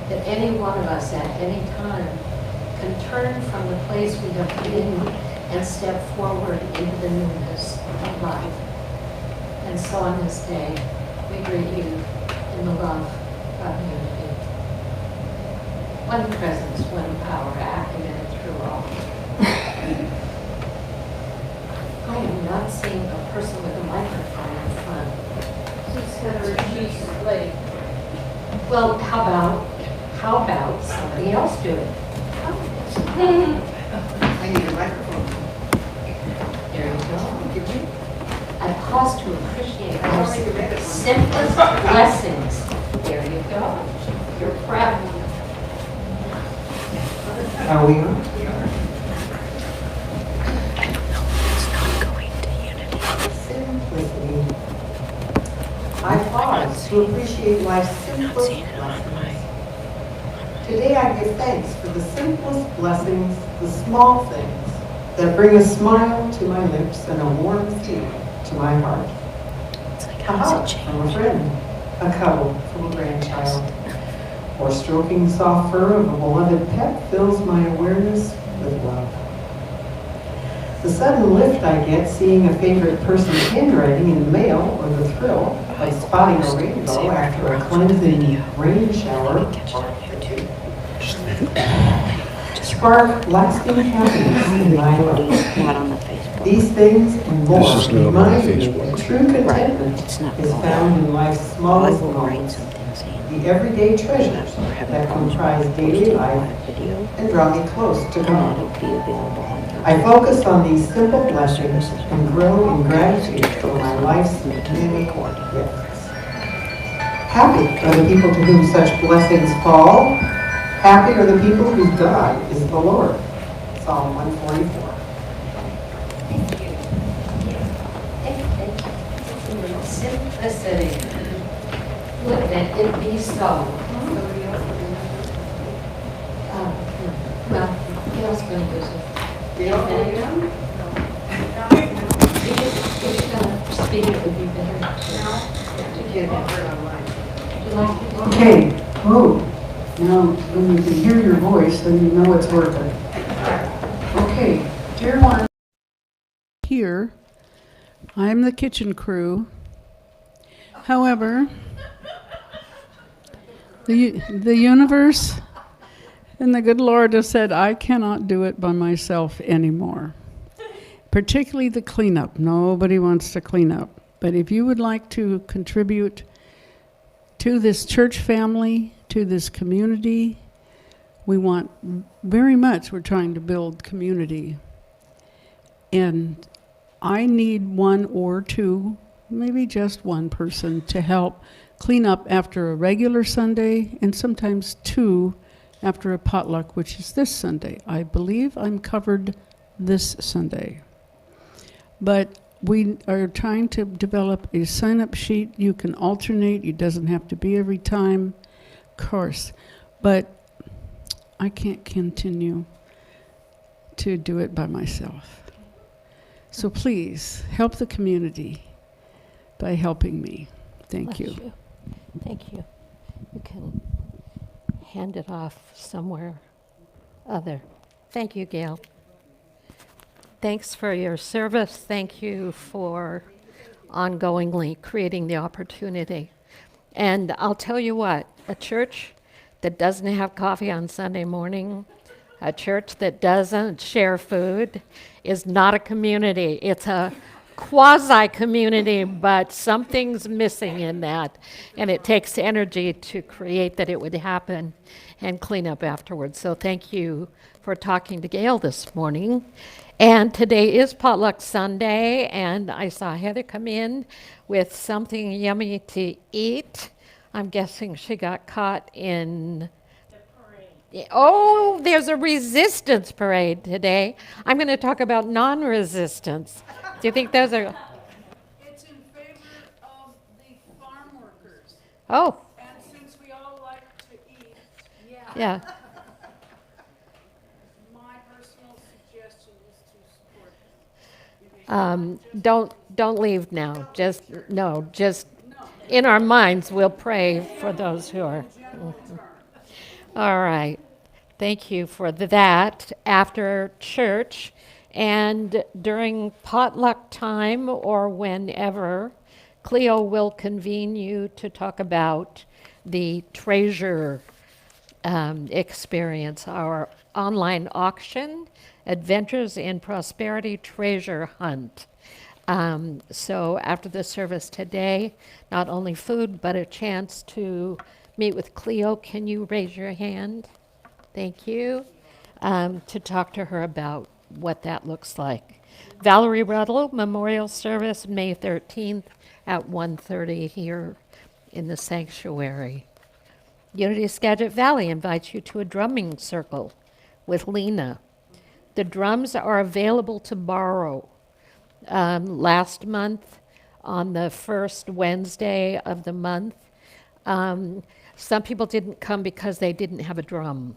that any one of us at any time can turn from the place we have been and step forward into the newness of life. And so on this day, we greet you in the love of unity. One presence, one power, activated through all. I am not seeing a person with a microphone in front. She's late. Well, how about somebody else do it? I need a microphone. There you go. Give me. I pause to appreciate I our already read it. simplest blessings. There you go. You're proud. Are we on? Simplicity. I pause to appreciate life's simplest blessings. Today I give thanks for the simplest blessings, the small things that bring a smile to my lips and a warm feel to my heart. A hug from a friend, a cuddle from a grandchild, or stroking the soft fur of a beloved pet fills my awareness with love. The sudden lift I get seeing a favorite person's handwriting in the mail, or the thrill of spotting a rainbow after a cleansing rain shower, spark lasting happiness in my heart. Not on the Facebook. These things and more This is not on remind me Facebook. that true contentment It's not is wrong. found in life's I smallest will write moments, something saying the everyday treasures that comprise daily life video, and draw me close to and God. that'll be available on the I focus on these simple blessings and grow in gratitude for my life's many gifts. Happy are the people to whom such blessings fall. Happy are the people whose God is the Lord. Psalm 144. Thank you. Thank you. Simplicity. Would that it be so. Well, Gail's going to do it. Gail, If you're going to speak, it would be better to hear that. Would you like to? Okay, oh, now when you can hear your voice, then you know it's working. Okay, dear one. Here, I'm the kitchen crew. However, the universe and the good Lord has said I cannot do it by myself anymore. Particularly the cleanup. Nobody wants to clean up. But if you would like to contribute to this church family, to this community, we want very much, we're trying to build community. And I need one or two, maybe just one person to help clean up after a regular Sunday and sometimes two after a potluck, which is this Sunday. I believe I'm covered this Sunday. But we are trying to develop a sign-up sheet. You can alternate. It doesn't have to be every time, of course. But I can't continue to do it by myself. So please, help the community by helping me. Thank Bless you. Thank you. You can hand it off somewhere other. Thank you, Gail. Thanks for your service. Thank you for ongoingly creating the opportunity. And I'll tell you what, a church that doesn't have coffee on Sunday morning, a church that doesn't share food is not a community. It's a quasi-community, but something's missing in that. And it takes energy to create that it would happen and clean up afterwards. So thank you for talking to Gail this morning. And today is Potluck Sunday, and I saw Heather come in with something yummy to eat. I'm guessing she got caught in... Oh, there's a resistance parade today. I'm going to talk about non-resistance. Do you think those are... It's in favor of the farm workers. Oh, And since we all like to eat, yeah. my personal suggestion is to support them. Don't leave now. Just in our minds, we'll pray for those who are. General term. All right. Thank you for that. After church and during potluck time or whenever, Cleo will convene you to talk about the treasure experience, our online auction, Adventures in Prosperity Treasure Hunt. So after the service today, not only food, but a chance to meet with Cleo. Can you raise your hand? Thank you. To talk to her about what that looks like. Valerie Ruddle, memorial service, May 13th at 1:30 here in the sanctuary. Unity Skagit Valley invites you to a drumming circle with Lena. The drums are available to borrow. Last month, on the first Wednesday of the month, some people didn't come because they didn't have a drum.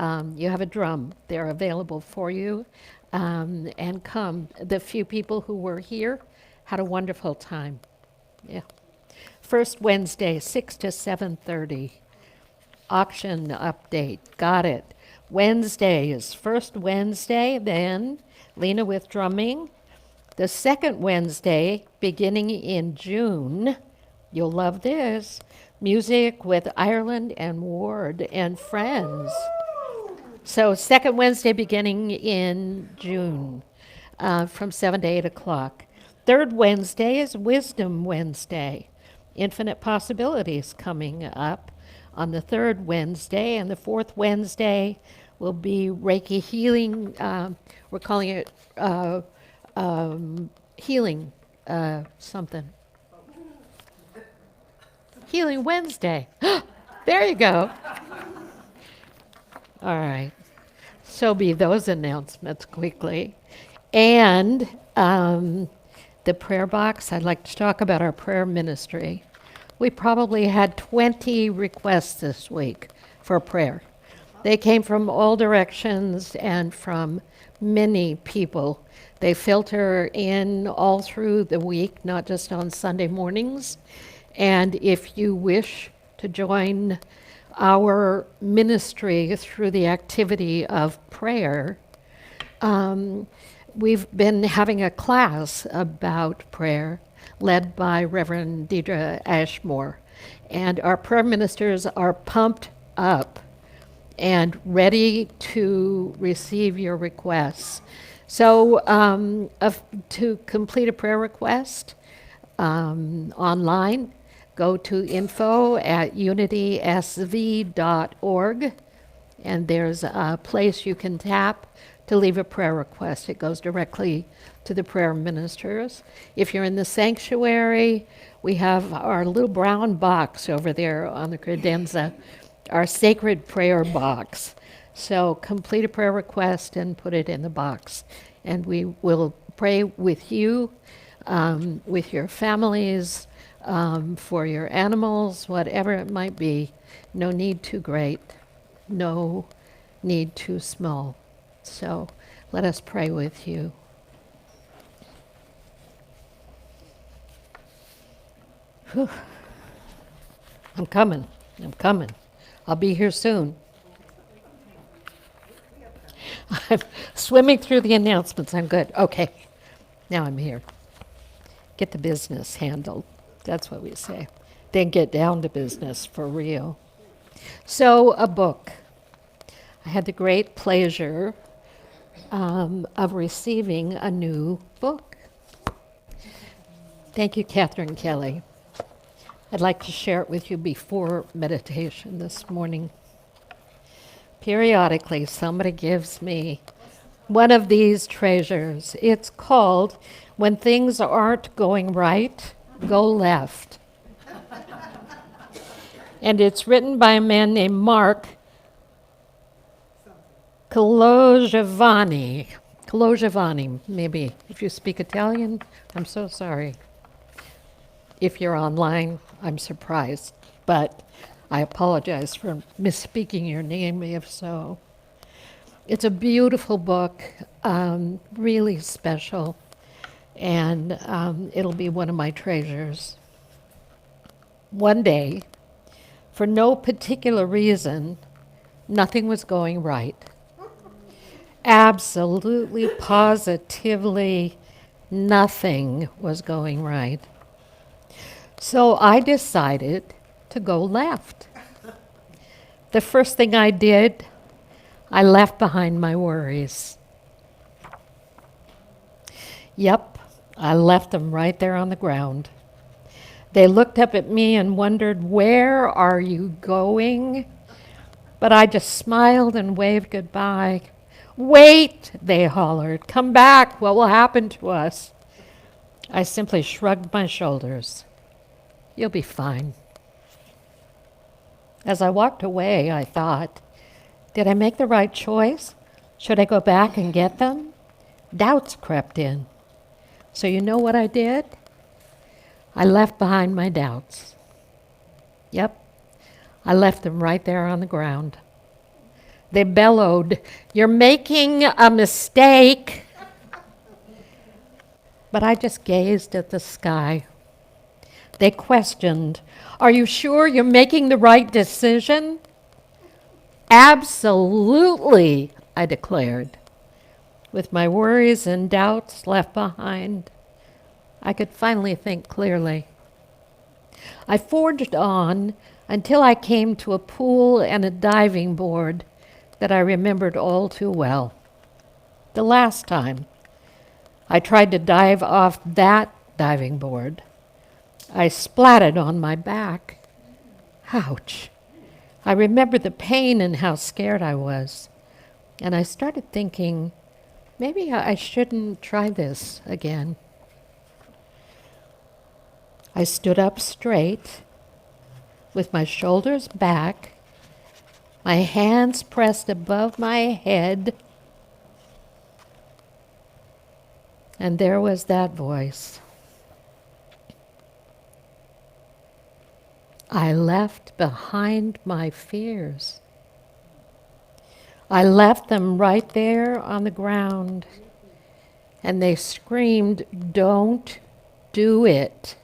You have a drum. They're available for you. And come. The few people who were here had a wonderful time. Yeah. First Wednesday, 6 to 7:30. Auction update. Got it. Wednesday is first Wednesday, then Lena with drumming. The second Wednesday, beginning in June, you'll love this, music with Ireland and Ward and friends. So second Wednesday beginning in June from 7 to 8 o'clock. Third Wednesday is Wisdom Wednesday. Infinite Possibilities coming up on the third Wednesday. And the fourth Wednesday will be Reiki Healing. We're calling it Healing something. Healing Wednesday. There you go. All right. So be those announcements quickly. And the prayer box, I'd like to talk about our prayer ministry. We probably had 20 requests this week for prayer. They came from all directions and from many people. They filter in all through the week, not just on Sunday mornings. And if you wish to join our ministry through the activity of prayer, we've been having a class about prayer led by Reverend Deidre Ashmore. And our prayer ministers are pumped up and ready to receive your requests. So to complete a prayer request online, go to info@unitysv.org, and there's a place you can tap to leave a prayer request. It goes directly to the prayer ministers. If you're in the sanctuary, we have our little brown box over there on the credenza, our sacred prayer box. So complete a prayer request and put it in the box, and we will pray with you, with your families, for your animals, whatever it might be. No need too great, no need too small. So let us pray with you. Whew. I'm coming. I'll be here soon. I'm swimming through the announcements. I'm good. Okay. Now I'm here. Get the business handled. That's what we say. Then get down to business for real. So, a book. I had the great pleasure of receiving a new book. Thank you, Catherine Kelly. I'd like to share it with you before meditation this morning. Periodically, somebody gives me one of these treasures. It's called When Things Aren't Going Right, Go Left. And it's written by a man named Mark Cologevani, maybe. If you speak Italian, I'm so sorry. If you're online, I'm surprised, but I apologize for misspeaking your name if so. It's a beautiful book, really special, and it'll be one of my treasures. One day, For no particular reason, nothing was going right. Absolutely, positively, nothing was going right. So I decided to go left. The first thing I did, I left behind my worries. Yep, I left them right there on the ground. They looked up at me and wondered, "Where are you going?" But I just smiled and waved goodbye. "Wait," they hollered. "Come back. What will happen to us?" I simply shrugged my shoulders. "You'll be fine." As I walked away, I thought, did I make the right choice? Should I go back and get them? Doubts crept in. So you know what I did? I left behind my doubts. Yep, I left them right there on the ground. They bellowed, "You're making a mistake." But I just gazed at the sky. They questioned, "Are you sure you're making the right decision?" "Absolutely," I declared. With my worries and doubts left behind, I could finally think clearly. I forged on until I came to a pool and a diving board that I remembered all too well. The last time I tried to dive off that diving board, I splatted on my back. Ouch. I remembered the pain and how scared I was. And I started thinking, maybe I shouldn't try this again. I stood up straight with my shoulders back, my hands pressed above my head, and there was that voice. I left behind my fears. I left them right there on the ground, and they screamed, "Don't do it."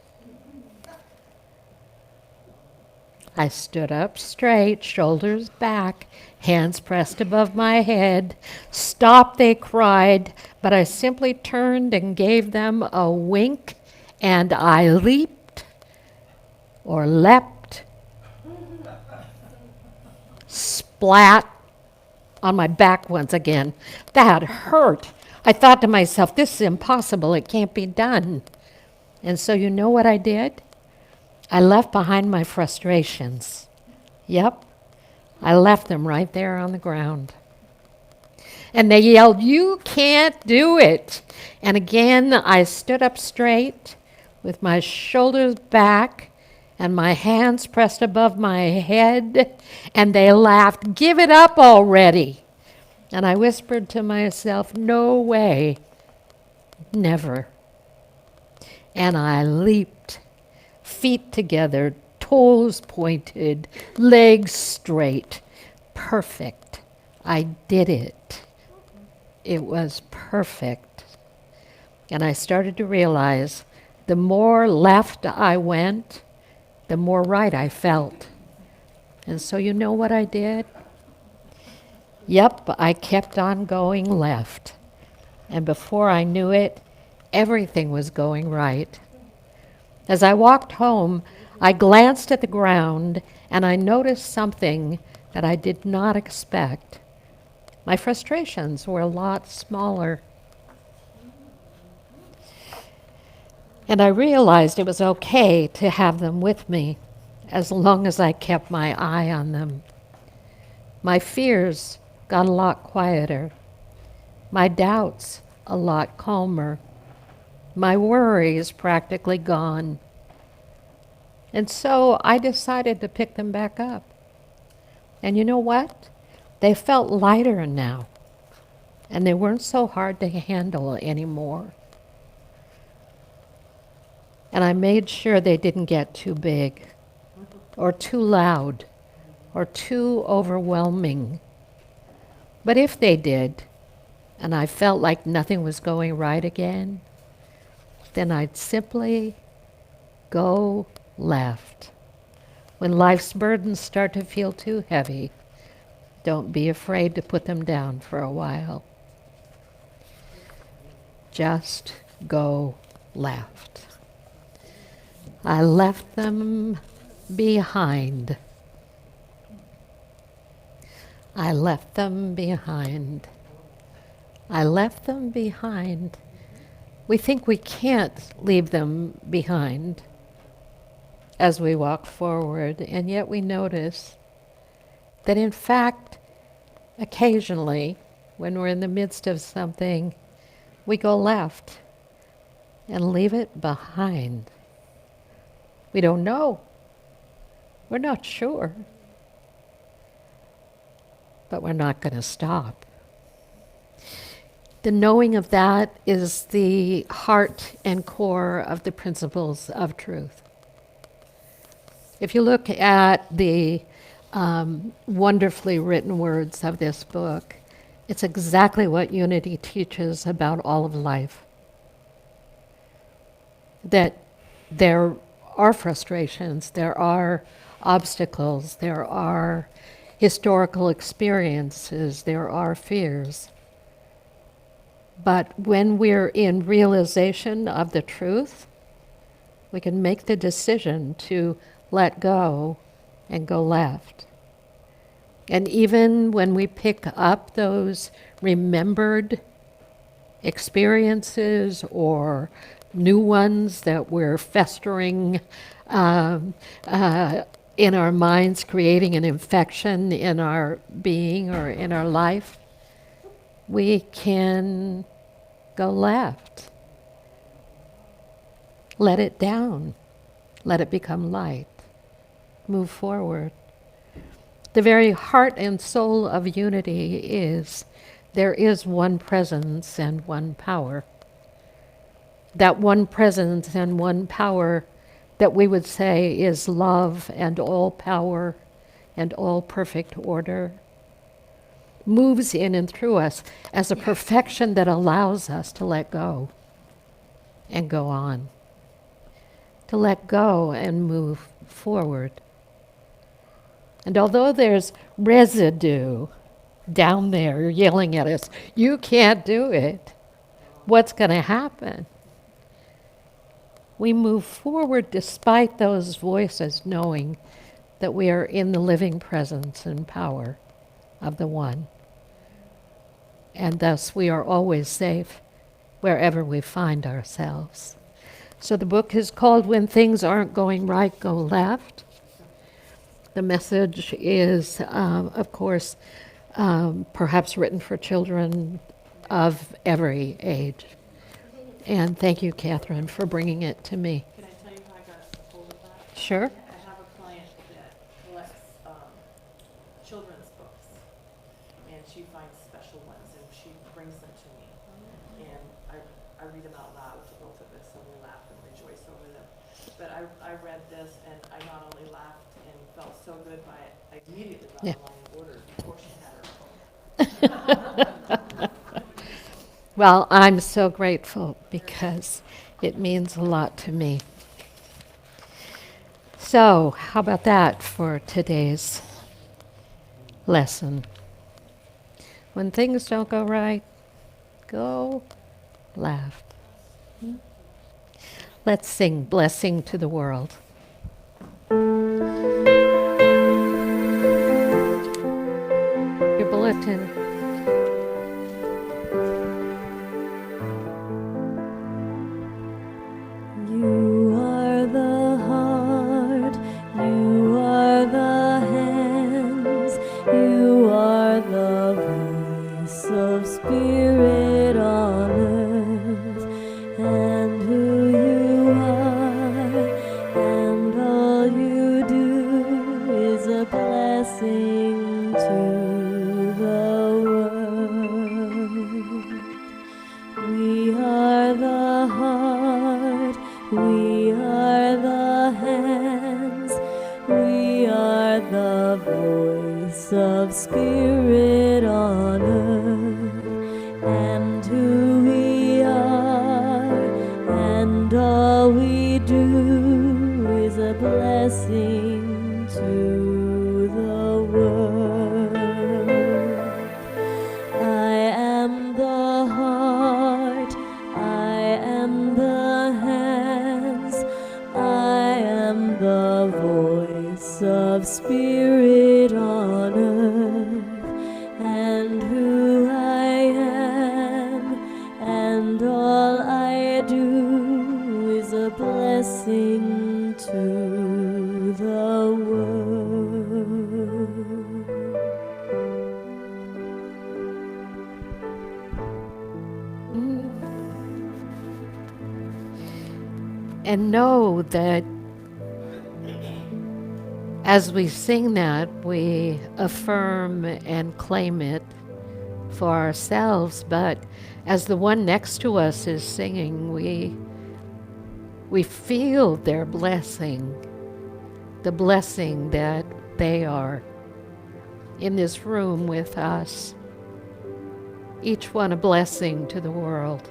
I stood up straight, shoulders back, hands pressed above my head. "Stop," they cried, but I simply turned and gave them a wink, and I leaped or leapt, splat on my back once again. That hurt. I thought to myself, this is impossible. It can't be done. And so you know what I did? I left behind my frustrations. Yep, I left them right there on the ground. And they yelled, "You can't do it." And again, I stood up straight with my shoulders back and my hands pressed above my head, and they laughed, "Give it up already." And I whispered to myself, "No way, never." And I leaped, feet together, toes pointed, legs straight. Perfect. I did it. It was perfect. And I started to realize the more left I went, the more right I felt. And so you know what I did? Yep, I kept on going left. And before I knew it, everything was going right. As I walked home, I glanced at the ground and I noticed something that I did not expect. My frustrations were a lot smaller. And I realized it was okay to have them with me as long as I kept my eye on them. My fears got a lot quieter. My doubts a lot calmer. My worries practically gone. And so I decided to pick them back up. And you know what? They felt lighter now. And they weren't so hard to handle anymore. And I made sure they didn't get too big, or too loud, or too overwhelming. But if they did, and I felt like nothing was going right again, then I'd simply go left. When life's burdens start to feel too heavy, don't be afraid to put them down for a while. Just go left. I left them behind. I left them behind. I left them behind. We think we can't leave them behind as we walk forward, and yet we notice that in fact, occasionally, when we're in the midst of something, we go left and leave it behind. We don't know. We're not sure. But we're not going to stop. The knowing of that is the heart and core of the principles of truth. If you look at the wonderfully written words of this book, it's exactly what Unity teaches about all of life. That there are frustrations, there are obstacles, there are historical experiences, there are fears. But when we're in realization of the truth, we can make the decision to let go and go left. And even when we pick up those remembered experiences or new ones that we're festering in our minds, creating an infection in our being or in our life, we can go left. Let it down. Let it become light. Move forward. The very heart and soul of unity is there is one presence and one power. That one presence and one power that we would say is love and all power and all perfect order moves in and through us as a perfection that allows us to let go and go on, to let go and move forward. And although there's residue down there yelling at us, you can't do it, what's going to happen? We move forward despite those voices, knowing that we are in the living presence and power of the One. And thus we are always safe wherever we find ourselves. So the book is called When Things Aren't Going Right, Go Left. The message is, of course, perhaps written for children of every age. And thank you, Catherine, for bringing it to me. Can I tell you how I got a hold of that? Sure. I have a client that collects children's books, and she finds special ones, and she brings them to me. And I read them out loud to both of us, and we laugh and rejoice over them. But I read this, and I not only laughed and felt so good by it, I immediately got along and ordered before she had her phone. Well, I'm so grateful because it means a lot to me. So, how about that for today's lesson? When things don't go right, go left. Let's sing Blessing to the World. Your bulletin. You are the heart, you are the hands, you are the voice of spirit on earth, and who you are, and all you do is a blessing to the world. We are the heart, we are the hands, we are the voice of spirit on earth, and who we are, and all we do is a blessing to And know that as we sing that, we affirm and claim it for ourselves, but as the one next to us is singing, we feel their blessing, the blessing that they are in this room with us, each one a blessing to the world.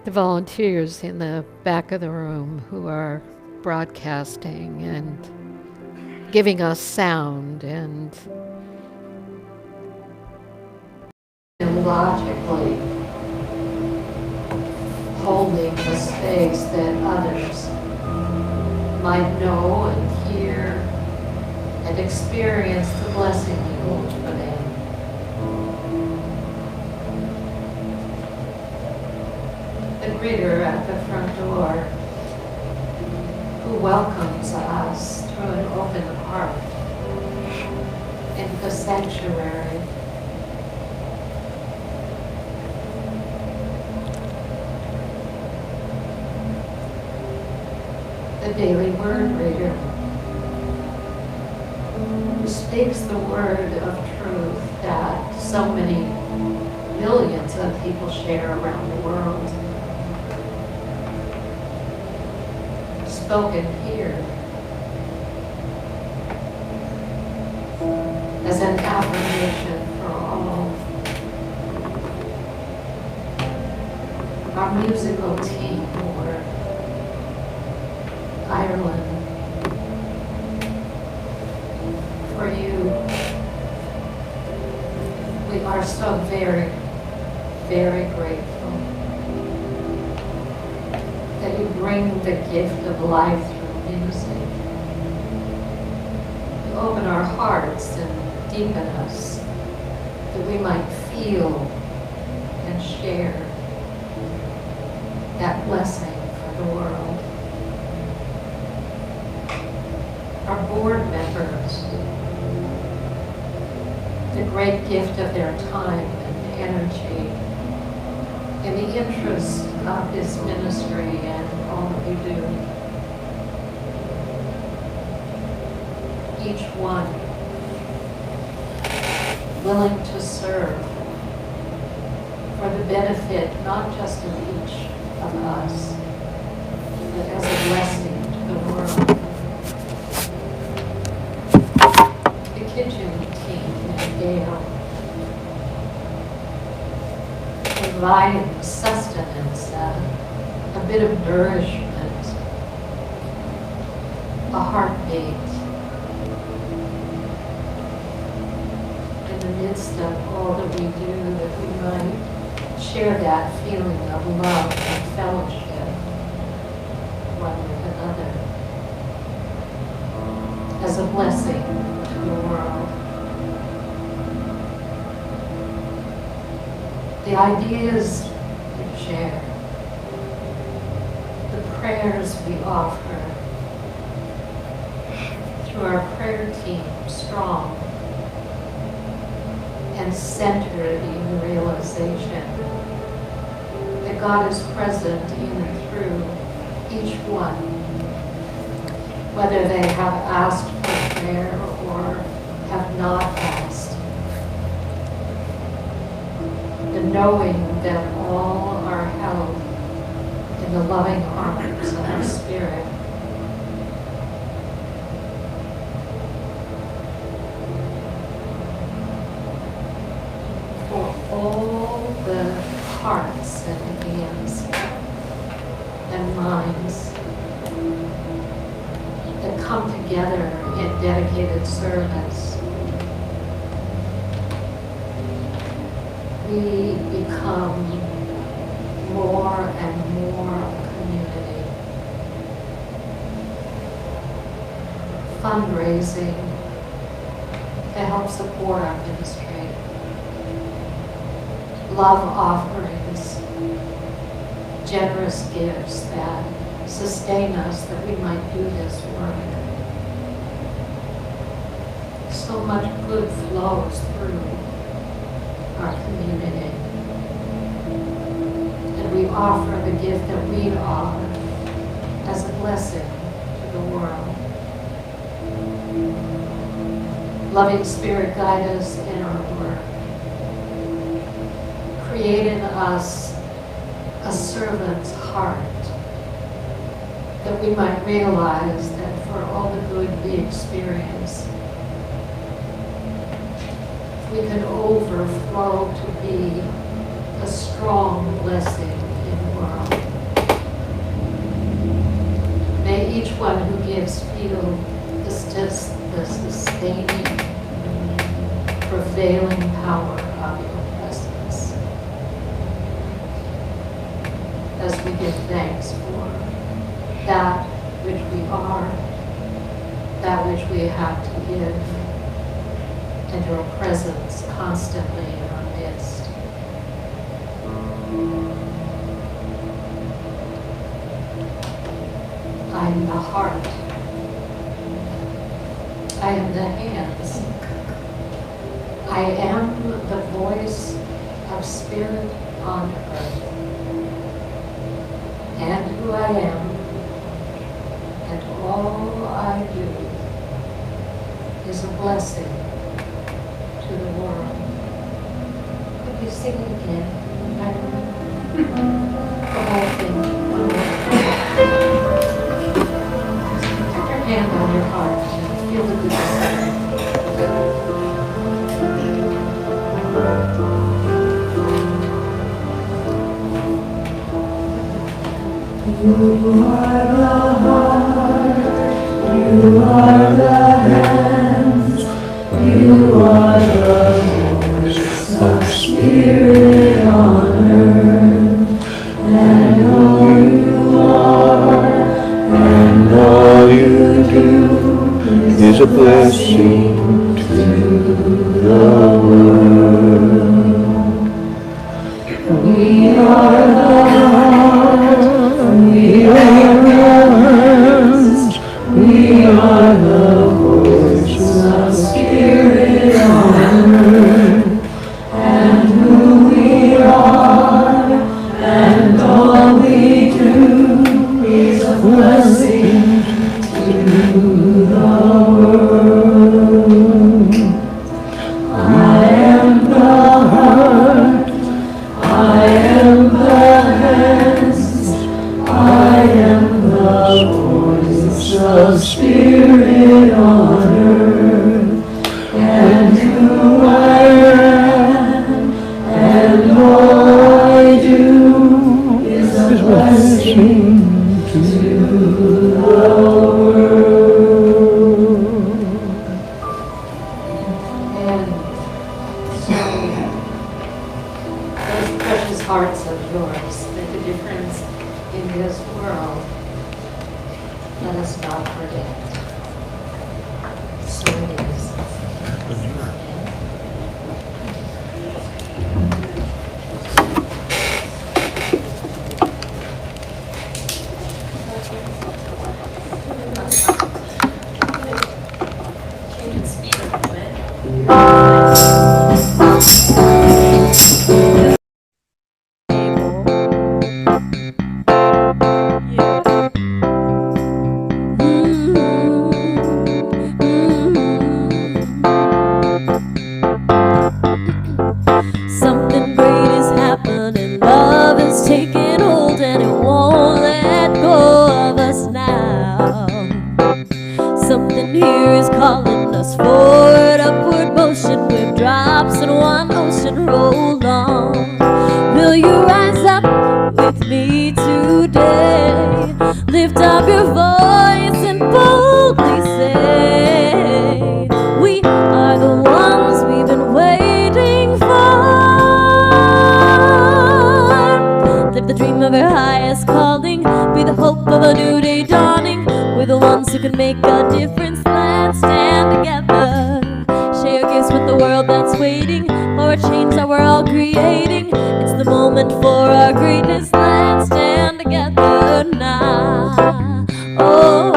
The volunteers in the back of the room who are broadcasting and giving us sound and logically holding the space that others might know and hear and experience the blessing you hold for them. The greeter at the front door who welcomes us through an open heart into the sanctuary. The daily word reader who speaks the word of truth that so many millions of people share around the world. Spoken here as an affirmation for all. Our musical team or Ireland, for you, we are so very, very grateful that you bring the gift of life through music. You open our hearts and deepen us that we might feel and share that blessing for the world. Our board members, the great gift of their time and energy in the interest of this ministry and all that we do. Each one willing to serve for the benefit not just of each of us, but as a blessing to the world. Kitchen team and Gail, providing sustenance, a bit of nourishment, a heartbeat in the midst of all that we do, that we might share that feeling of love and fellowship one with another as a blessing the world. The ideas we share, the prayers we offer through our prayer team, strong and centered in the realization that God is present in and through each one, whether they have asked for prayer or have not asked. The knowing that all are held in the loving arms of our Spirit. For all the hearts and hands and minds that come together in dedicated service, we become more and more a community. Fundraising to help support our ministry. Love offerings, generous gifts that sustain us that we might do this work. So much good flows through our community. And we we offer the gift that we are as a blessing to the world. Loving Spirit, guide us in our work. Create in us a servant's heart, that we might realize that for all the good we experience, we can overflow to be a strong blessing in the world. May each one who gives feel the sustaining, prevailing power of your presence as we give thanks for that which we are, that which we have to give, and your presence constantly in our midst. I am the heart. I am the hands. I am the voice of Spirit on earth. And who I am, and all I do, is a blessing to the world. Could you sing it again? The whole thing. Put your hand on your heart and feel the goodness. You are the heart, you are the hands, you are the voice of Spirit on earth, and all you are, and all you do is a blessing to the world. We are the heart, we are the hands, we are the voice of Spirit on earth, and who we are, and all we do is a blessing to the world. I am the heart, I am the hands, I am the voice of Spirit on earth, and who I am, and all I do is a blessing to the world. And so, those precious hearts of yours make a difference in this world. Let us not forget. So it is. You can speak a little bit. Something great is happening, love is taking hold and it won't let go of us now. Something here is calling us forward, upward motion with drops in one ocean. Roll on. Will you rise up with me today? Lift up your voice and boldly say, we are the ones we've been waiting for. Live the dream of our highest calling, be the hope of a new day dawning. We're the ones who can make a difference. Let's stand together, share your gifts with the world that's waiting for a change that we're all creating. It's the moment for our greatness. Let's stand together now. Oh,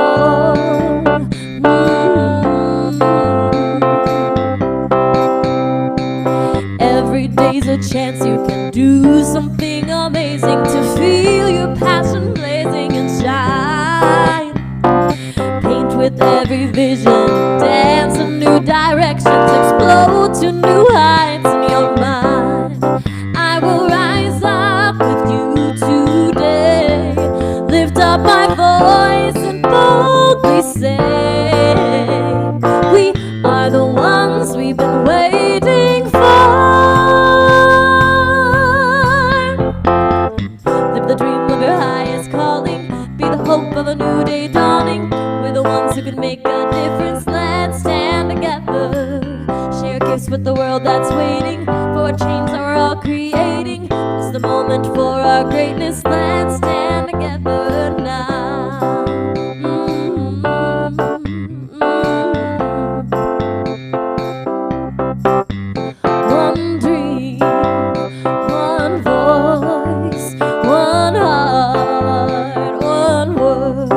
every day's a chance you can do something amazing to feel your passion blazing and shine. Paint with every vision, dance in new directions, explode to new heights in your mind. I will rise up with you today, lift up my voice and boldly say, we are the ones we've been waiting for. Live the dream of your highest calling, be the hope of a new day dawning. We're the ones who can make a difference. Let's stand together, share gifts with the world that's waiting for a change that we're all creating. It's the moment for our greatness. Let's stand together now. One dream, one voice, one heart, one world.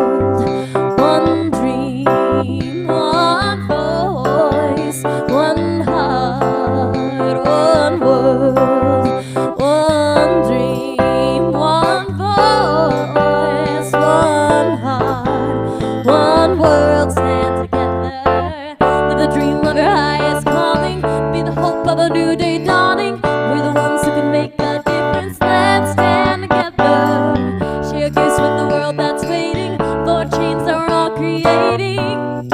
One dream, one voice, one heart, one world. One dream, one voice, one heart, one world. Stand together, live the dream of your highest calling, be the hope of a new day dawning. We're the ones who can make a difference. Let's stand together, share gifts with the world that's waiting for a change that we're all creating.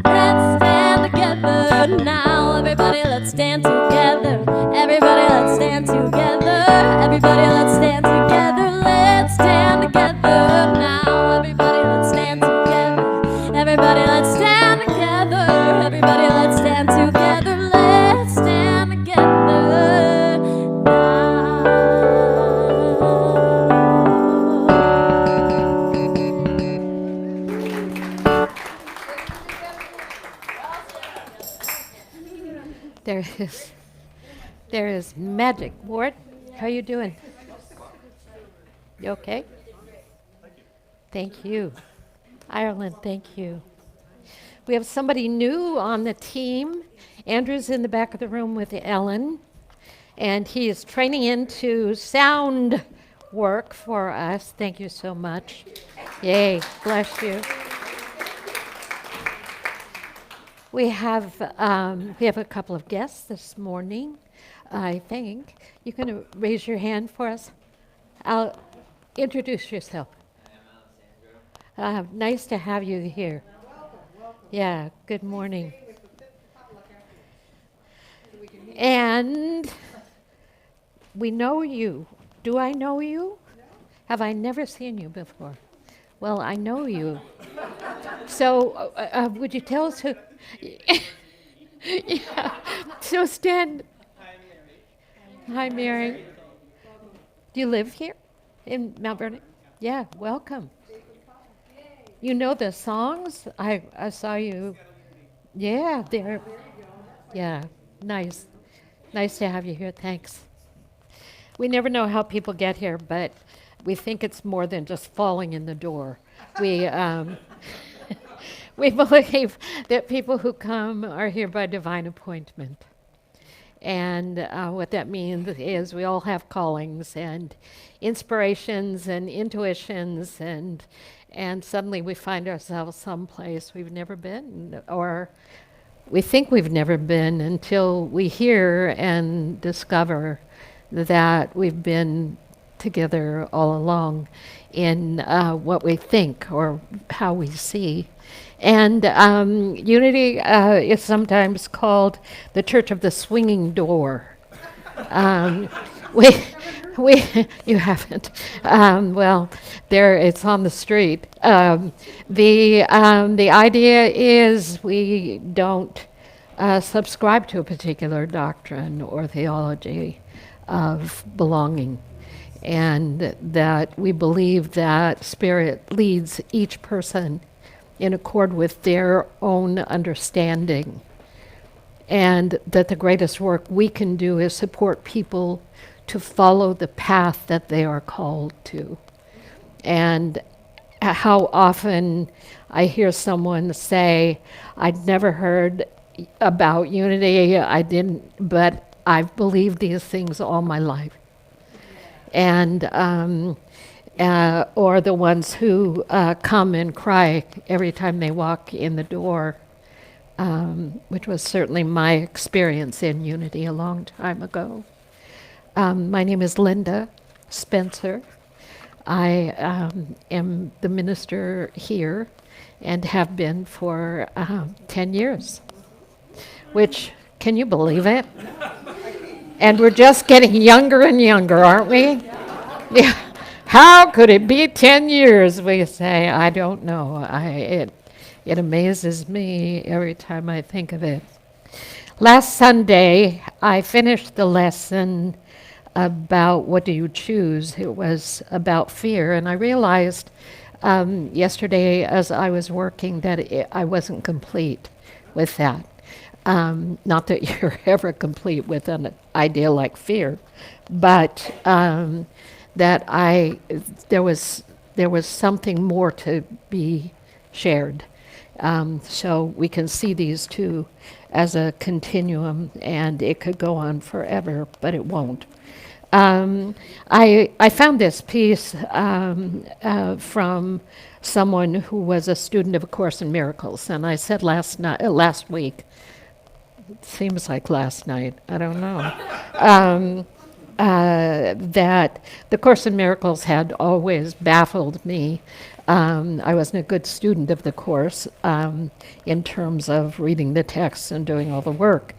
Let's stand together now, everybody. Let's stand together. Everybody, let's stand together. Everybody, let's stand together. Let's stand together now, everybody. Let's stand together. Everybody, let's stand together. Everybody, let's stand together. Let's stand together now. There is magic. Ward, how you doing? You okay? Thank you. Ireland, thank you. We have somebody new on the team. Andrew's in the back of the room with Ellen, and he is training into sound work for us. Thank you so much. Yay, bless you. We have a couple of guests this morning, I think. You can raise your hand for us. I'll introduce yourself. Nice to have you here. Yeah, good morning. And we know you. Do I know you? Have I never seen you before? Well, I know you. So would you tell us who? Yeah. So stand. Hi, Mary. Do you live here in Mount Vernon? Yeah, welcome. You know the songs? I saw you. Yeah, there. Yeah, nice. Nice to have you here. Thanks. We never know how people get here, but we think it's more than just falling in the door. We we believe that people who come are here by divine appointment. And what that means is we all have callings and inspirations and intuitions, and suddenly we find ourselves someplace we've never been, or we think we've never been until we hear and discover that we've been together all along in what we think or how we see. And Unity is sometimes called the Church of the Swinging Door. You haven't. Well, there it's on the street. The idea is we don't subscribe to a particular doctrine or theology of belonging, and that we believe that Spirit leads each person in accord with their own understanding, and that the greatest work we can do is support people to follow the path that they are called to. And how often I hear someone say, I'd never heard about unity, I didn't, but I've believed these things all my life. and or the ones who come and cry every time they walk in the door, which was certainly my experience in Unity a long time ago. My name is Linda Spencer. I am the minister here and have been for 10 years, which, can you believe it? And we're just getting younger and younger, aren't we? Yeah. How could it be 10 years, we say? I don't know. It amazes me every time I think of it. Last Sunday, I finished the lesson about what do you choose. It was about fear, and I realized yesterday as I was working that I wasn't complete with that. Not that you're ever complete with an idea like fear, but that there was something more to be shared. So we can see these two as a continuum, and it could go on forever, but it won't. I found this piece from someone who was a student of A Course in Miracles, and I said last week, it seems like last night, I don't know, that the Course in Miracles had always baffled me. I wasn't a good student of the Course in terms of reading the texts and doing all the work.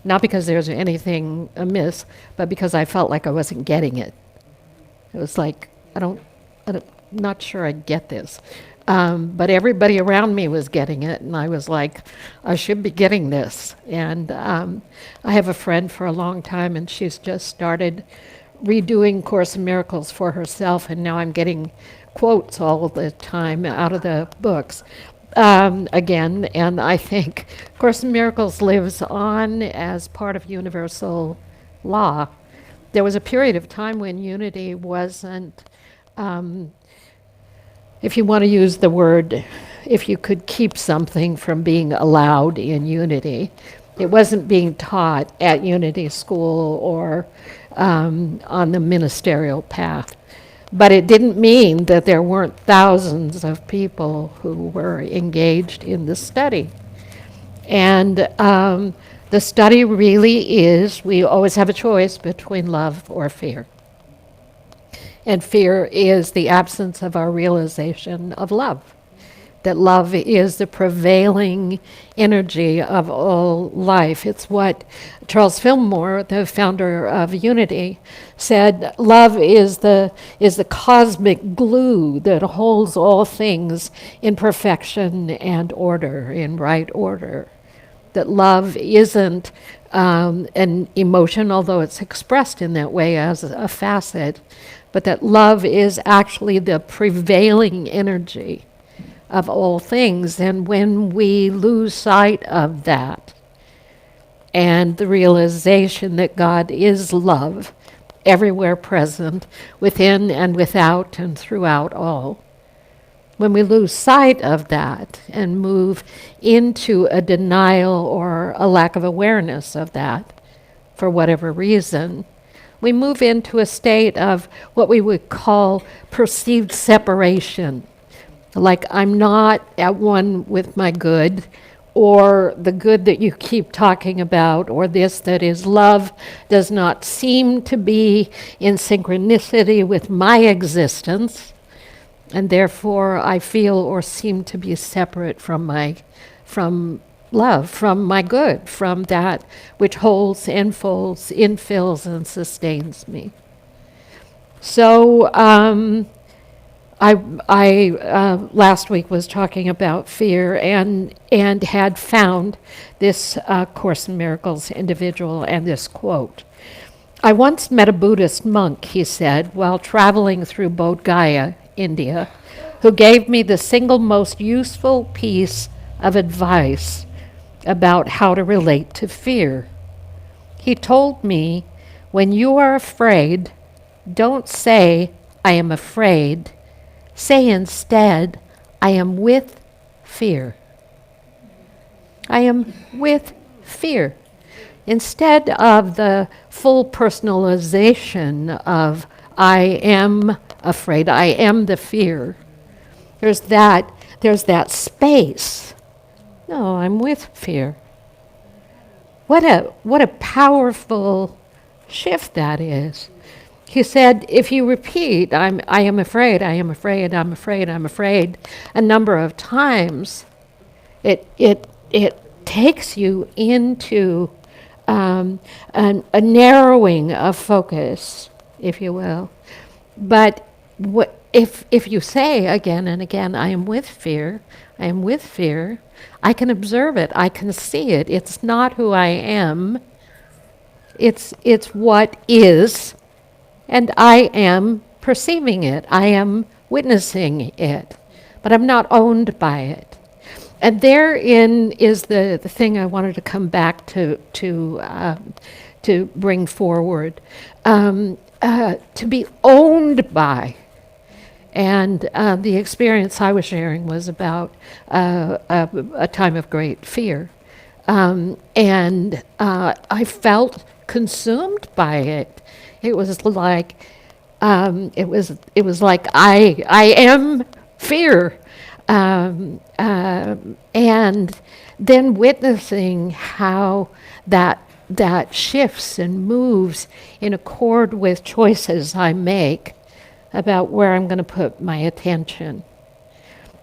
Not because there's anything amiss, but because I felt like I wasn't getting it. It was like, I'm not sure I get this. But everybody around me was getting it, and I was like, I should be getting this. And I have a friend for a long time, and she's just started redoing Course in Miracles for herself, and now I'm getting quotes all the time out of the books. Again, and I think Course in Miracles lives on as part of universal law. There was a period of time when unity wasn't, if you want to use the word, if you could keep something from being allowed in unity, it wasn't being taught at Unity School or on the ministerial path. But it didn't mean that there weren't thousands of people who were engaged in the study. And the study really is, we always have a choice between love or fear. And fear is the absence of our realization of love. That love is the prevailing energy of all life. It's what Charles Fillmore, the founder of Unity, said, love is the cosmic glue that holds all things in perfection and order, in right order. That love isn't an emotion, although it's expressed in that way as a facet, but that love is actually the prevailing energy of all things. And when we lose sight of that and the realization that God is love, everywhere present, within and without and throughout all, when we lose sight of that and move into a denial or a lack of awareness of that for whatever reason, we move into a state of what we would call perceived separation. Like I'm not at one with my good, or the good that you keep talking about, or this that is love does not seem to be in synchronicity with my existence, and therefore I feel or seem to be separate from love, from my good, from that which holds, enfolds, infills, and sustains me. So I last week was talking about fear and had found this Course in Miracles individual and this quote. I once met a Buddhist monk, he said, while traveling through Bodh Gaya, India, who gave me the single most useful piece of advice about how to relate to fear. He told me, when you are afraid, don't say, I am afraid. Say instead, I am with fear. I am with fear. Instead of the full personalization of I am afraid, I am the fear, there's that space. No, I'm with fear. What a powerful shift that is. He said, if you repeat, I am afraid, I am afraid, I'm afraid, I'm afraid, a number of times, it takes you into a narrowing of focus, if you will. But if you say again and again, I am with fear, I am with fear, I can observe it, I can see it. It's not who I am, it's what is, and I am perceiving it, I am witnessing it, but I'm not owned by it. And therein is the thing I wanted to come back to bring forward, to be owned by. And the experience I was sharing was about a time of great fear. And I felt consumed by it. It was like I am fear. And then witnessing how that shifts and moves in accord with choices I make about where I'm going to put my attention.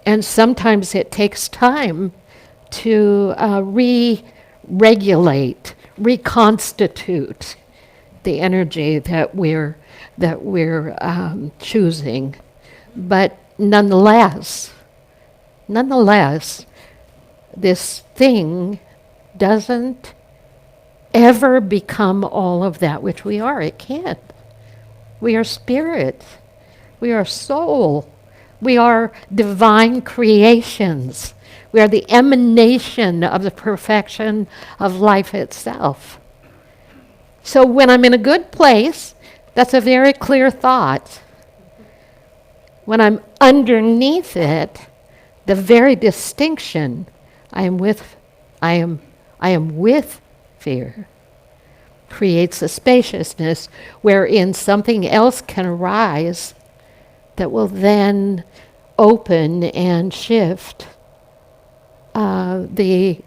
And sometimes it takes time to re-regulate, reconstitute the energy that we're choosing. But nonetheless, this thing doesn't ever become all of that which we are. It can't. We are spirit. We are soul. We are divine creations. We are the emanation of the perfection of life itself. So when I'm in a good place, that's a very clear thought. When I'm underneath it, the very distinction, I am with fear, creates a spaciousness wherein something else can arise that will then open and shift the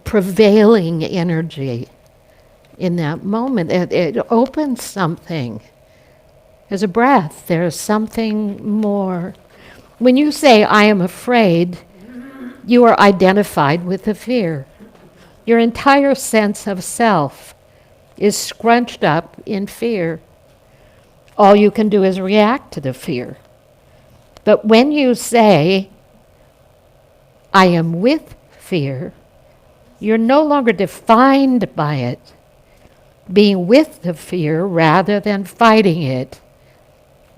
prevailing energy in that moment. It opens something. There's a breath. There's something more. When you say, I am afraid, you are identified with the fear. Your entire sense of self is scrunched up in fear. All you can do is react to the fear. But when you say, I am with fear, you're no longer defined by it. Being with the fear rather than fighting it,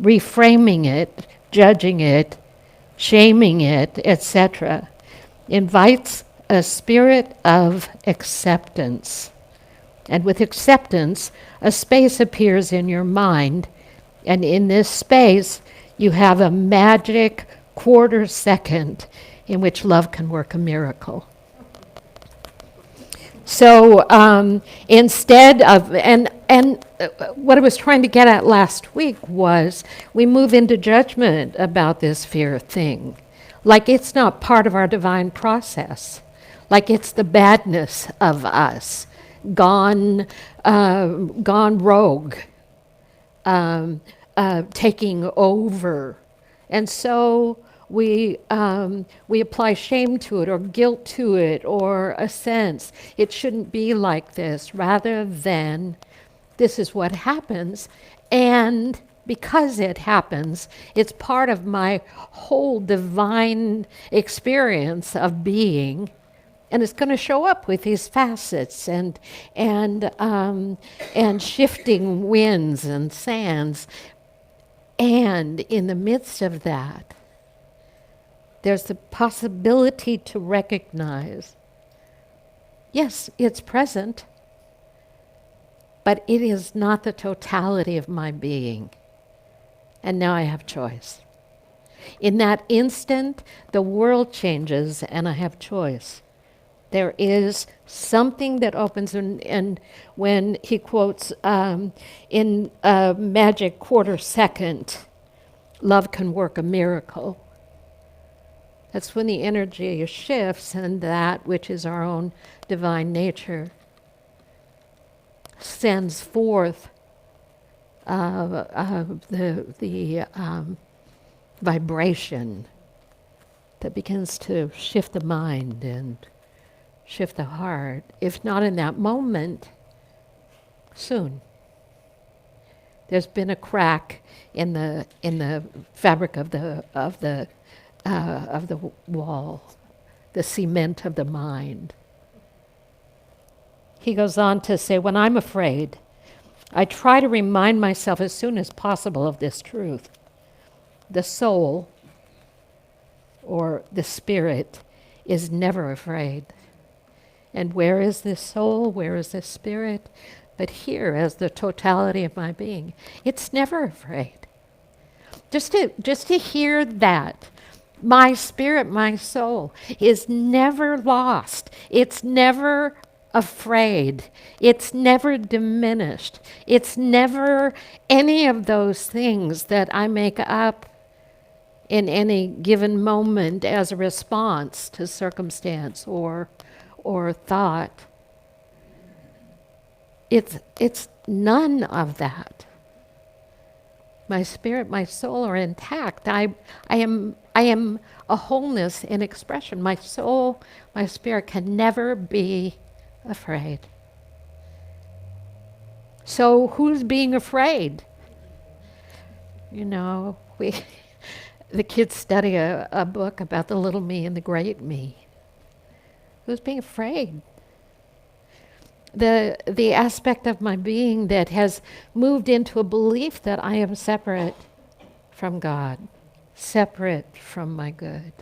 reframing it, judging it, shaming it, etc., invites a spirit of acceptance. And with acceptance, a space appears in your mind, and in this space, you have a magic quarter second in which love can work a miracle. So instead of, and what I was trying to get at last week was we move into judgment about this fear thing, like it's not part of our divine process, like it's the badness of us, gone rogue, taking over. And so we apply shame to it or guilt to it or a sense. It shouldn't be like this, rather than this is what happens. And because it happens, it's part of my whole divine experience of being. And it's going to show up with these facets and shifting winds and sands. And in the midst of that, there's the possibility to recognize, yes, it's present, but it is not the totality of my being. And now I have choice. In that instant, the world changes and I have choice. There is something that opens, and when he quotes in a magic quarter second, love can work a miracle. That's when the energy shifts, and that which is our own divine nature sends forth the vibration that begins to shift the mind and shift the heart. If not in that moment, soon. There's been a crack in the fabric of the wall, the cement of the mind. He goes on to say, when I'm afraid, I try to remind myself as soon as possible of this truth. The soul, or the spirit, is never afraid. And where is this soul? Where is this spirit? But here, as the totality of my being, it's never afraid. Just to hear that, my spirit, my soul, is never lost. It's never afraid. It's never diminished. It's never any of those things that I make up in any given moment as a response to circumstance or thought. It's none of that. My spirit, my soul are intact. I am a wholeness in expression. My soul, my spirit can never be afraid. So who's being afraid? You know, the kids study a book about the little me and the great me. Who's being afraid? The aspect of my being that has moved into a belief that I am separate from God, separate from my good.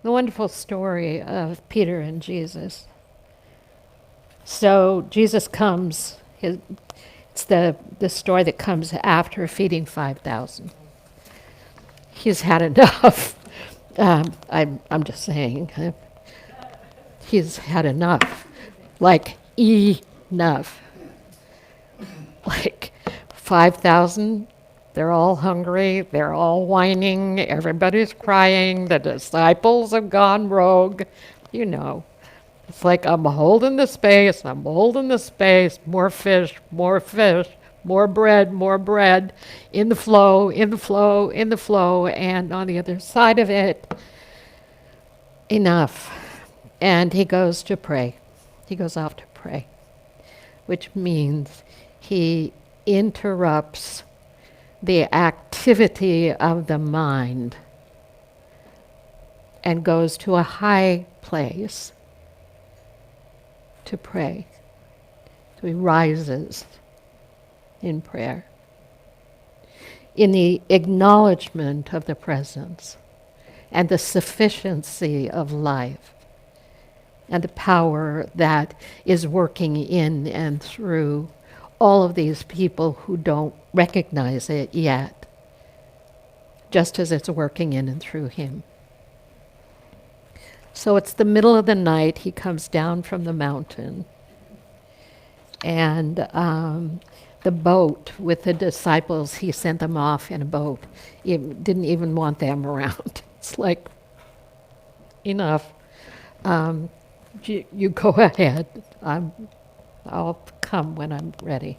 The wonderful story of Peter and Jesus. So Jesus comes, it's the story that comes after feeding 5,000. He's had enough. I'm just saying, he's had enough. Like, enough. Like, 5,000, they're all hungry, they're all whining, everybody's crying, the disciples have gone rogue, you know. It's like, I'm holding the space, more fish, more bread, in the flow, and on the other side of it, enough. And he goes to pray. He goes off to pray, which means he interrupts the activity of the mind and goes to a high place to pray. So he rises in prayer, in the acknowledgement of the presence and the sufficiency of life and the power that is working in and through all of these people who don't recognize it yet, just as it's working in and through him. So it's the middle of the night, he comes down from the mountain, and the boat with the disciples, he sent them off in a boat. He didn't even want them around. It's like, enough. You go ahead. I'll come when I'm ready.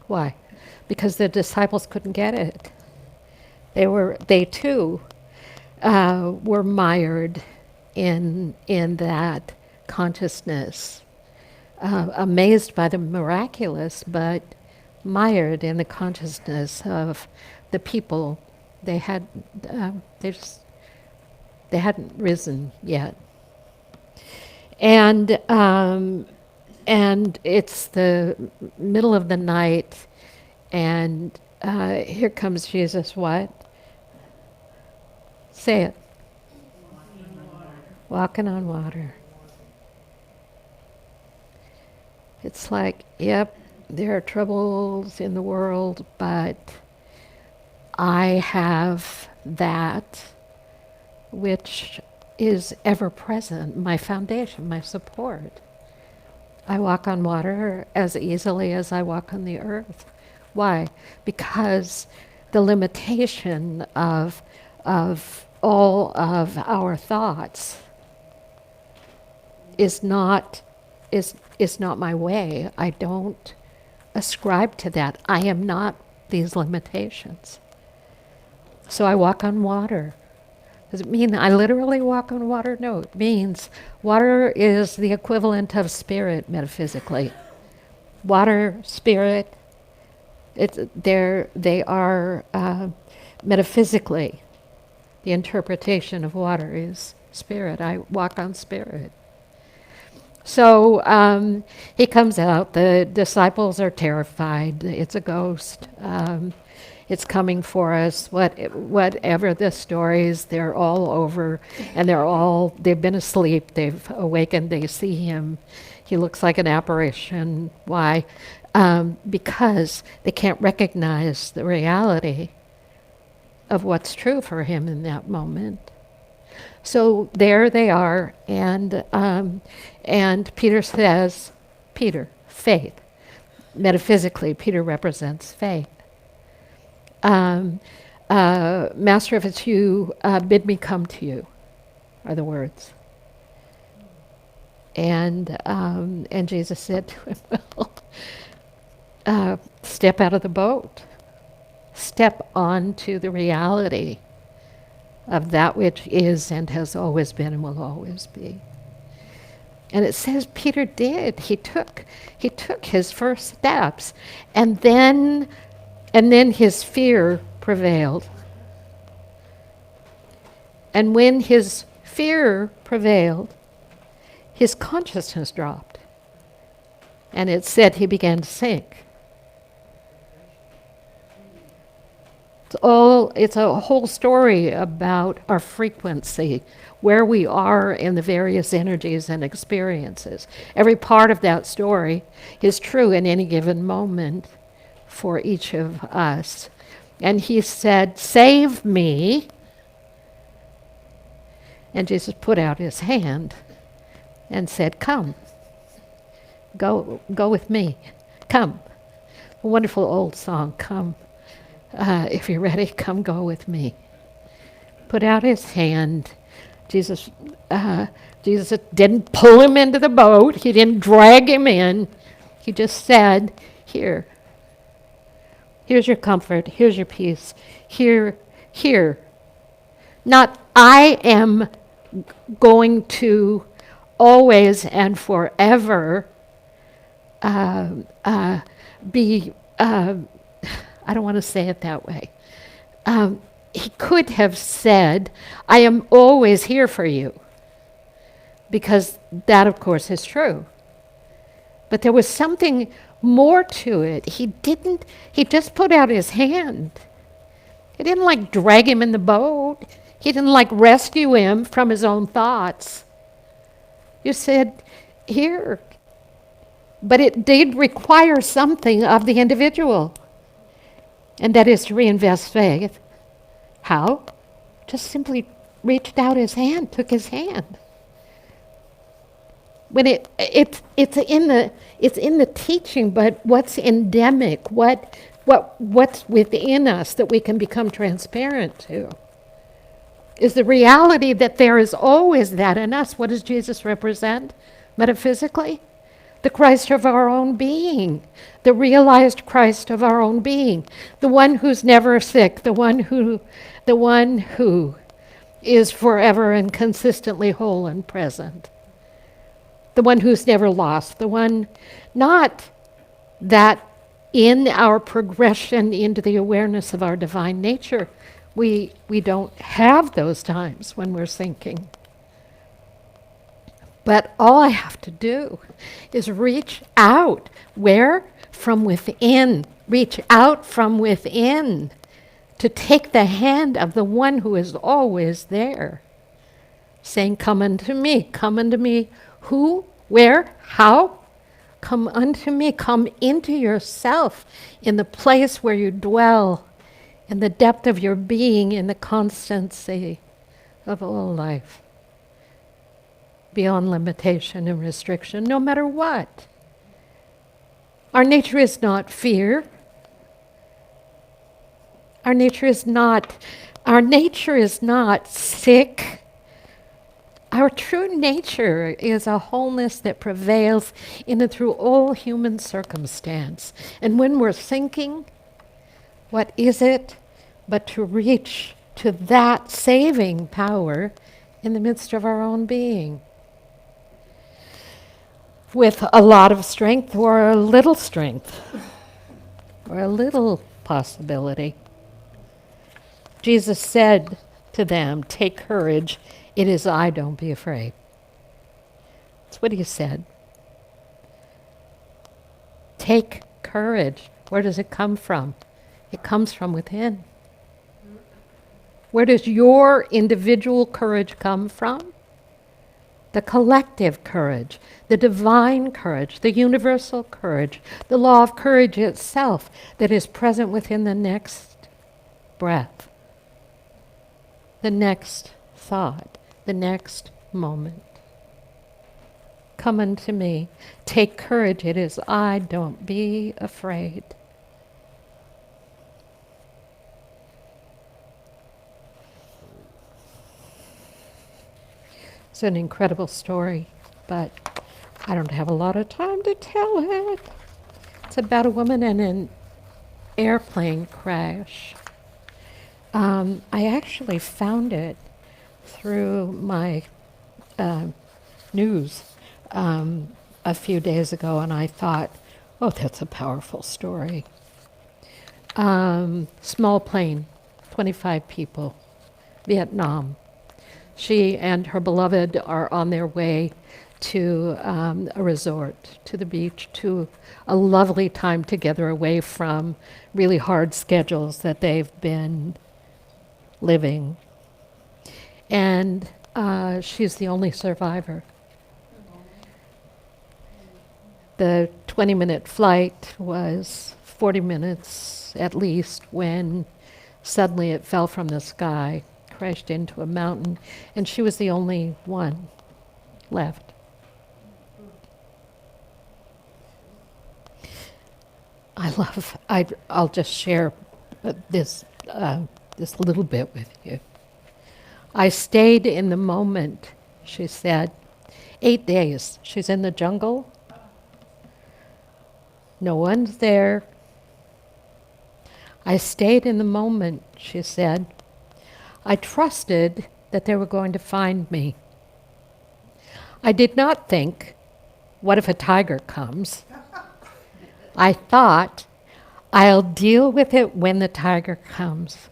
Why? Because the disciples couldn't get it. They too were mired in that consciousness, amazed by the miraculous, but mired in the consciousness of the people. They hadn't risen yet. And it's the middle of the night, and here comes Jesus, what? Say it. Walking on water. It's like, yep, there are troubles in the world, but I have that which is ever present, my foundation, my support. I walk on water as easily as I walk on the earth. Why? Because the limitation of all of our thoughts is not my way. I don't ascribe to that. I am not these limitations. So I walk on water. Does it mean I literally walk on water? No, it means water is the equivalent of spirit metaphysically. Water, spirit, they are metaphysically. The interpretation of water is spirit. I walk on spirit. So he comes out. The disciples are terrified. It's a ghost. It's coming for us. Whatever the stories, they're all over, and they've been asleep. They've awakened. They see him. He looks like an apparition. Why? Because they can't recognize the reality of what's true for him in that moment. So there they are, and Peter says, Peter, faith. Metaphysically, Peter represents faith. Master, if it's you, bid me come to you, are the words. And Jesus said to him, well, step out of the boat. Step onto the reality of that which is and has always been and will always be. And it says Peter did. He took his first steps, and then his fear prevailed. And when his fear prevailed, his consciousness dropped. And it said he began to sink. It's a whole story about our frequency, where we are in the various energies and experiences. Every part of that story is true in any given moment for each of us. And he said, save me. And Jesus put out his hand and said, come, go with me, come. A wonderful old song, come. If you're ready, come go with me. Put out his hand. Jesus didn't pull him into the boat. He didn't drag him in. He just said, here's your comfort. Here's your peace. Here. Not I am going to always and forever be... I don't want to say it that way. He could have said, I am always here for you, because that, of course, is true. But there was something more to it. He just put out his hand. He didn't drag him in the boat. He didn't rescue him from his own thoughts. You said, here. But it did require something of the individual. And that is to reinvest faith. How? Just simply reached out his hand, took his hand. When it's in the teaching, but what's endemic, what's within us that we can become transparent to, is the reality that there is always that in us. What does Jesus represent metaphysically? The Christ of our own being, the realized Christ of our own being, the one who's never sick, the one who is forever and consistently whole and present, the one who's never lost, the one not that in our progression into the awareness of our divine nature, we don't have those times when we're sinking. But all I have to do is reach out. Where? From within. Reach out from within to take the hand of the one who is always there, saying, come unto me. Come unto me. Who? Where? How? Come unto me. Come into yourself in the place where you dwell, in the depth of your being, in the constancy of all life, beyond limitation and restriction, no matter what. Our nature is not fear. Our nature is not sick. Our true nature is a wholeness that prevails in and through all human circumstance. And when we're thinking, what is it but to reach to that saving power in the midst of our own being? With a lot of strength or a little strength, or a little possibility. Jesus said to them, "Take courage, it is I, don't be afraid." That's what he said. Take courage. Where does it come from? It comes from within. Where does your individual courage come from? The collective courage, the divine courage, the universal courage, the law of courage itself that is present within the next breath, the next thought, the next moment. Come unto me, take courage, it is I, don't be afraid. It's an incredible story, but I don't have a lot of time to tell it. It's about a woman in an airplane crash. I actually found it through my news a few days ago, and I thought, oh, that's a powerful story. Small plane, 25 people, Vietnam. She and her beloved are on their way to a resort, to the beach, to a lovely time together away from really hard schedules that they've been living. And she's the only survivor. The 20-minute flight was 40 minutes at least when suddenly it fell from the sky, crashed into a mountain, and she was the only one left. I'll just share this little bit with you. I stayed in the moment, she said. 8 days. She's in the jungle. No one's there. I stayed in the moment, she said. I trusted that they were going to find me. I did not think, what if a tiger comes? I thought, I'll deal with it when the tiger comes.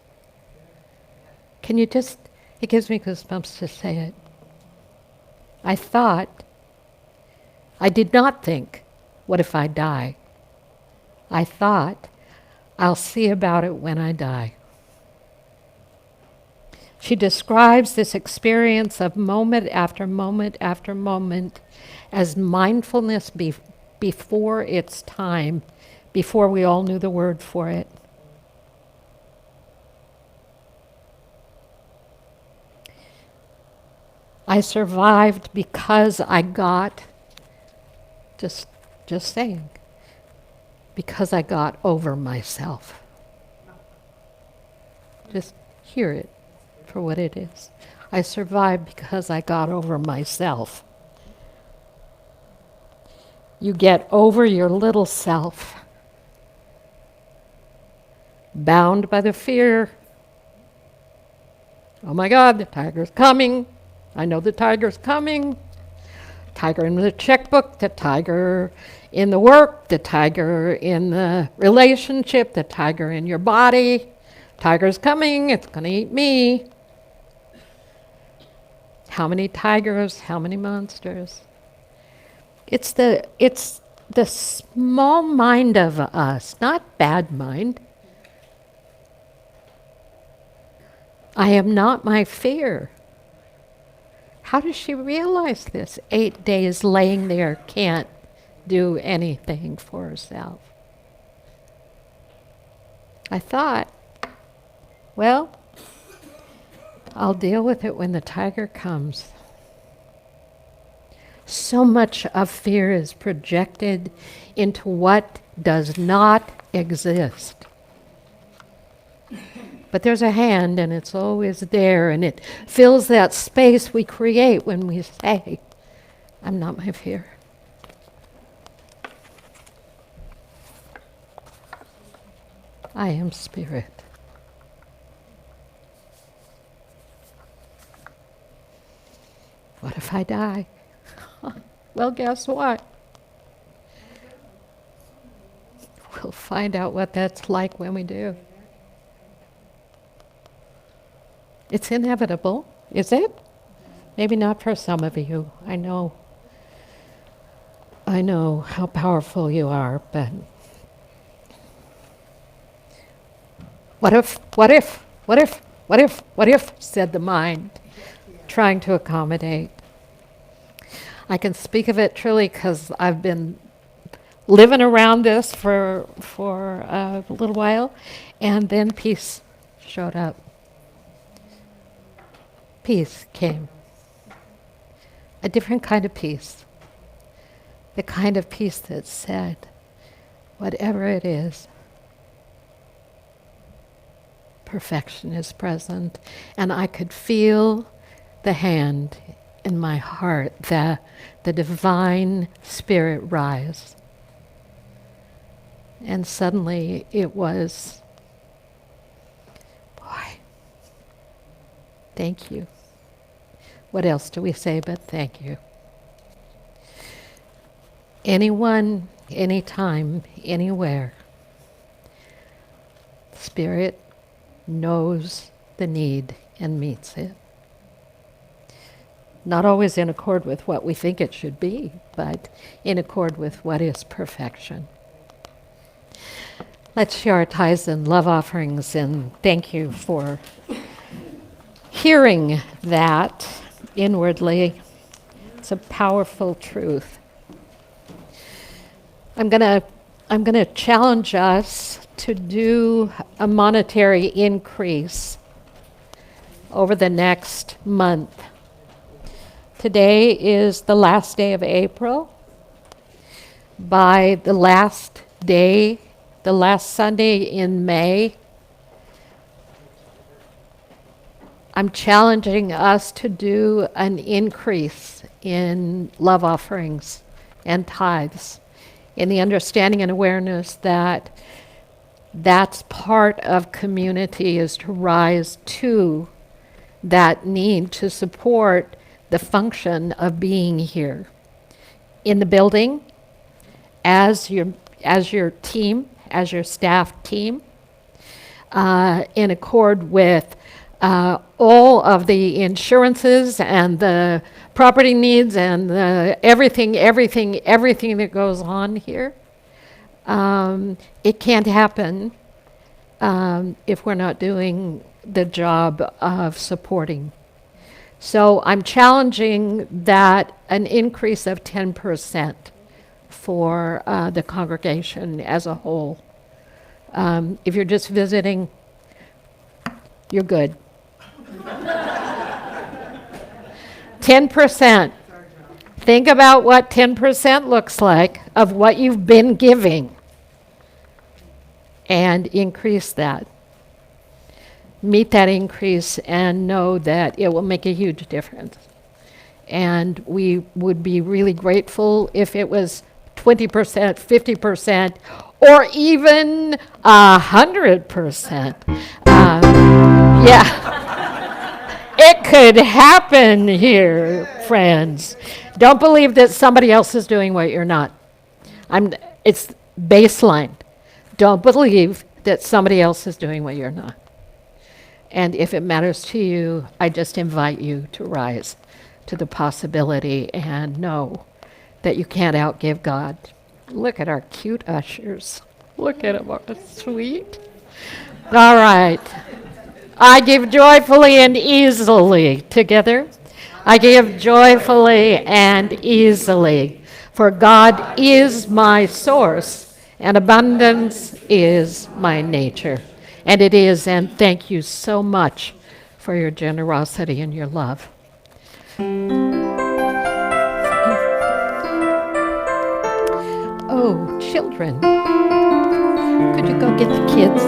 Can you just, it gives me goosebumps to say it. I did not think, what if I die? I thought, I'll see about it when I die. She describes this experience of moment after moment after moment as mindfulness before its time, before we all knew the word for it. I survived because I got, just saying, because I got over myself. Just hear it for what it is. I survived because I got over myself. You get over your little self, bound by the fear. Oh my God, the tiger's coming. I know the tiger's coming. Tiger in the checkbook, the tiger in the work, the tiger in the relationship, the tiger in your body. Tiger's coming, it's going to eat me. How many tigers, how many monsters? It's the small mind of us, not bad mind. I am not my fear. How does she realize this? 8 days laying there, can't do anything for herself. I thought, well, I'll deal with it when the tiger comes. So much of fear is projected into what does not exist. But there's a hand, and it's always there, and it fills that space we create when we say, I'm not my fear. I am spirit. What if I die? Well, guess what? We'll find out what that's like when we do. It's inevitable, is it? Maybe not for some of you. I know how powerful you are, but what if, said the mind, trying to accommodate. I can speak of it truly because I've been living around this for a little while, and then peace showed up. Peace came. A different kind of peace. The kind of peace that said, whatever it is, perfection is present. And I could feel the hand in my heart, the divine spirit rise. And suddenly it was, boy, thank you. What else do we say but thank you? Anyone, anytime, anywhere, Spirit knows the need and meets it. Not always in accord with what we think it should be, but in accord with what is perfection. Let's share our tithes and love offerings, and thank you for hearing that inwardly. It's a powerful truth. I'm gonna challenge us to do a monetary increase over the next month. Today is the last day of April. By the last day, the last Sunday in May, I'm challenging us to do an increase in love offerings and tithes, in the understanding and awareness that that's part of community, is to rise to that need to support the function of being here in the building as your team, as your staff team, in accord with all of the insurances and the property needs and everything that goes on here. It can't happen if we're not doing the job of supporting. So I'm challenging that an increase of 10% for the congregation as a whole. If you're just visiting, you're good. 10%. Think about what 10% looks like of what you've been giving and increase that. Meet that increase and know that it will make a huge difference. And we would be really grateful if it was 20%, 50%, or even 100%. Yeah, it could happen here, friends. Don't believe that somebody else is doing what you're not. It's baseline. Don't believe that somebody else is doing what you're not. And if it matters to you, I just invite you to rise to the possibility and know that you can't outgive God. Look at our cute ushers. Look at them, aren't sweet? All right. I give joyfully and easily. Together. I give joyfully and easily. For God is my source, and abundance is my nature. And it is, and thank you so much for for your generosity and your love. Oh, children, could you go get the kids?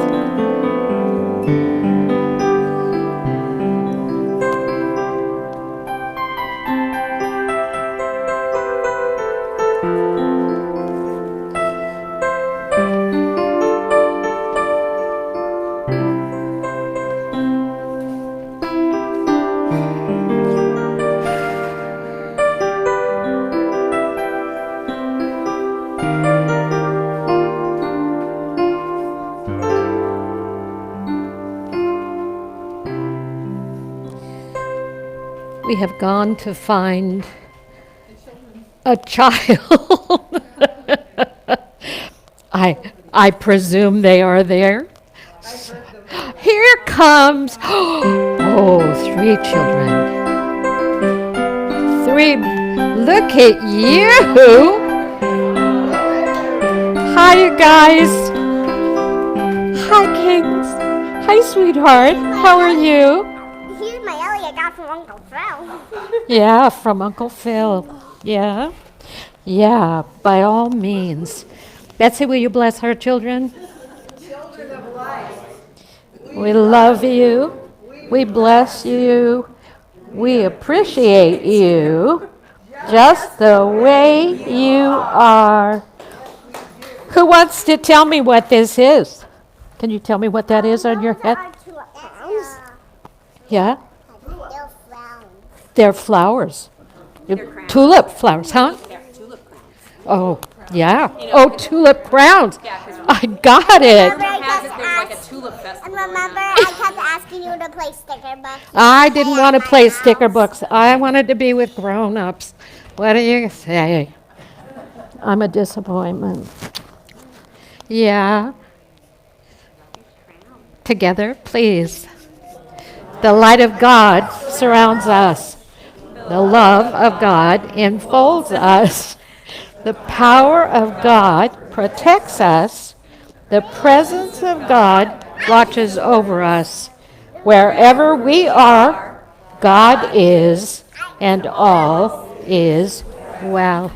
We have gone to find a child. I presume they are there. Here comes, oh, 3 children. 3, look at you. Hi, you guys. Hi, Kings. Hi, sweetheart. How are you? Here's my Ellie I got from Uncle Phil. Yeah, from Uncle Phil. Yeah. Yeah, by all means. Betsy, will you bless our children? Children of life, We love you. We bless you. We appreciate you just the way you are. Who wants to tell me what this is? Can you tell me what that is on your head? Yeah? They're flowers. They're flowers. Tulip flowers, huh? Oh, yeah. Oh, tulip crowns. I got it. And remember, I kept asking you to play sticker books. I didn't want to play sticker books. I wanted to be with grown-ups. What do you say? I'm a disappointment. Yeah. Together, please. The light of God surrounds us. The love of God enfolds us. The power of God protects us. The presence of God watches over us. Wherever we are, God is, and all is well.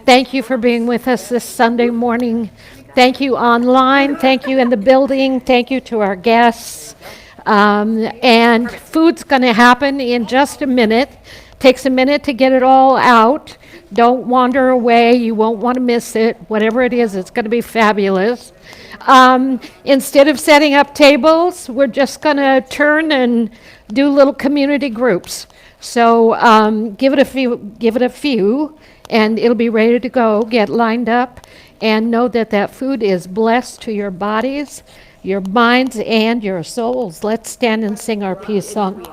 Thank you for being with us this Sunday morning. Thank you online. Thank you in the building. Thank you to our guests. And food's going to happen in just a minute. Takes a minute to get it all out. Don't wander away. You won't want to miss it. Whatever it is, it's going to be fabulous. Instead of setting up tables, we're just going to turn and do little community groups. So give it a few, and it'll be ready to go. Get lined up, and know that that food is blessed to your bodies, your minds, and your souls. Let's stand and sing our peace song.